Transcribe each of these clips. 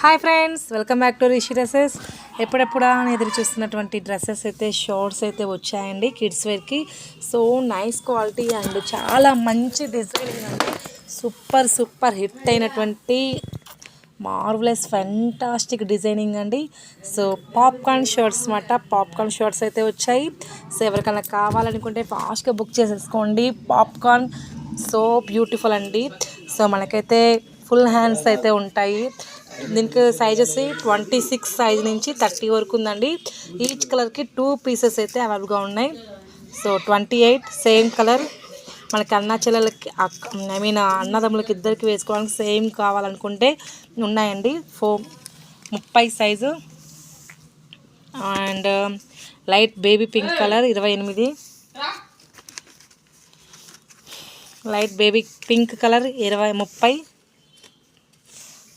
Hi friends, welcome back to Rishi dresses. ఎప్పుడెప్పుడా అని ఎదురు చూస్తున్నటువంటి డ్రెస్సెస్ అయితే షార్ట్స్ అయితే వచ్చాయండి కిడ్స్ వేర్కి. సో నైస్ క్వాలిటీ అండ్ చాలా మంచి డిజైనింగ్ అండి. సూపర్ హిట్ అయినటువంటి మార్వలెస్ ఫెంటాస్టిక్ డిజైనింగ్ అండి. సో పాప్కార్న్ షర్ట్స్ అన్నమాట. పాప్కార్న్ షర్ట్స్ అయితే వచ్చాయి. సో ఎవరికైనా కావాలనుకుంటే ఫాస్ట్గా బుక్ చేసేసుకోండి. పాప్కార్న్ సో బ్యూటిఫుల్ అండి. సో మనకైతే ఫుల్ హ్యాండ్స్ అయితే ఉంటాయి. దీనికి సైజెస్ 26 సైజ్ నుంచి 30 వరకు ఉందండి. ఈచ్ కలర్కి 2 పీసెస్ అయితే అవైలబుల్గా ఉన్నాయి. సో 28 సేమ్ కలర్ మనకి అన్న చెల్లెలకి అన్నదమ్ములకి ఇద్దరికి వేసుకోవడానికి సేమ్ కావాలనుకుంటే ఉన్నాయండి. 30 size and light baby pink colour 28, light baby pink colour 30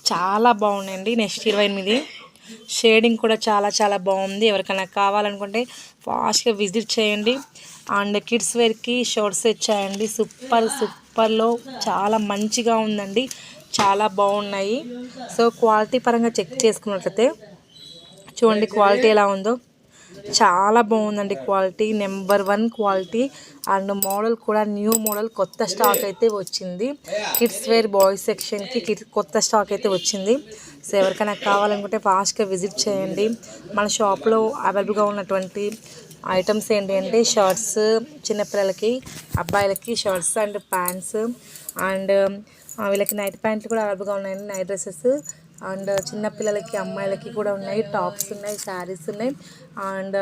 చాలా బాగున్నాయండి. నెక్స్ట్ 28 షేడింగ్ కూడా చాలా బాగుంది. ఎవరికైనా కావాలనుకుంటే ఫాస్ట్గా విజిట్ చేయండి. అండ్ కిడ్స్ వేర్కి షార్ట్స్ వచ్చాయండి. సూపర్లో చాలా మంచిగా ఉందండి. చాలా బాగున్నాయి. సో క్వాలిటీ పరంగా చెక్ చేసుకున్నట్లయితే చూడండి క్వాలిటీ ఎలా ఉందో. చాలా బాగుందండి quality, number 1 quality. And model కూడా న్యూ మోడల్, కొత్త స్టాక్ అయితే వచ్చింది. కిడ్స్ వేర్ బాయ్స్ సెక్షన్కి కొత్త స్టాక్ అయితే వచ్చింది. సో ఎవరికైనా కావాలనుకుంటే ఫాస్ట్గా విజిట్ చేయండి. మన షాప్లో అవైలబుల్గా ఉన్నటువంటి ఐటమ్స్ ఏంటి అంటే షర్ట్స్, చిన్నపిల్లలకి అబ్బాయిలకి షర్ట్స్ అండ్ ప్యాంట్స్, అండ్ వీళ్ళకి నైట్ ప్యాంట్లు కూడా అవైలబుల్గా ఉన్నాయండి. నైట్ డ్రెస్సెస్ అండ్ చిన్నపిల్లలకి అమ్మాయిలకి కూడా ఉన్నాయి. టాప్స్ ఉన్నాయి, శారీస్ ఉన్నాయి, అండ్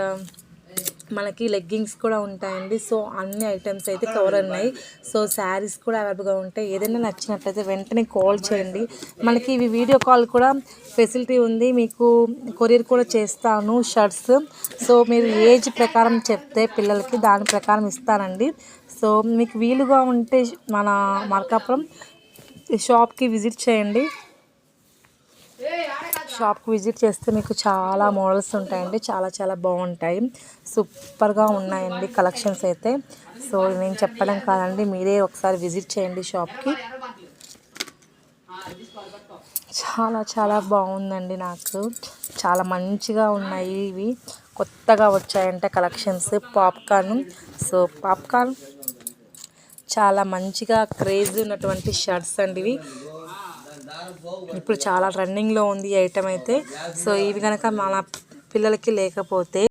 మనకి లెగ్గింగ్స్ కూడా ఉంటాయండి. సో అన్ని ఐటమ్స్ అయితే కవర్ ఉన్నాయి. సో శారీస్ కూడా అవైలబుల్గా ఉంటాయి. ఏదైనా నచ్చినట్లయితే వెంటనే కాల్ చేయండి. మనకి ఇవి వీడియో కాల్ కూడా ఫెసిలిటీ ఉంది. మీకు కొరియర్ కూడా చేస్తాను షర్ట్స్. సో మీరు ఏజ్ ప్రకారం చెప్తే పిల్లలకి దాని ప్రకారం ఇస్తానండి. సో మీకు వీలుగా ఉంటే మన మార్కాపురం షాప్కి విజిట్ చేయండి. షాప్కి విజిట్ చేస్తే మీకు చాలా మోడల్స్ ఉంటాయండి. చాలా బాగుంటాయి. సూపర్గా ఉన్నాయండి కలెక్షన్స్ అయితే. సో నేను చెప్పడం కాదండి, మీరే ఒకసారి విజిట్ చేయండి షాప్కి. చాలా బాగుందండి. నాకు చాలా మంచిగా ఉన్నాయి. ఇవి కొత్తగా వచ్చాయంటే కలెక్షన్స్ పాప్కార్న్. సో పాప్కార్న్ చాలా మంచిగా క్రేజ్ ఉన్నటువంటి షర్ట్స్ అండి. ఇవి ఇప్పుడు చాలా రన్నింగ్లో ఉంది ఈ ఐటమ్ అయితే. సో ఇవి కనుక మన పిల్లలకి లేకపోతే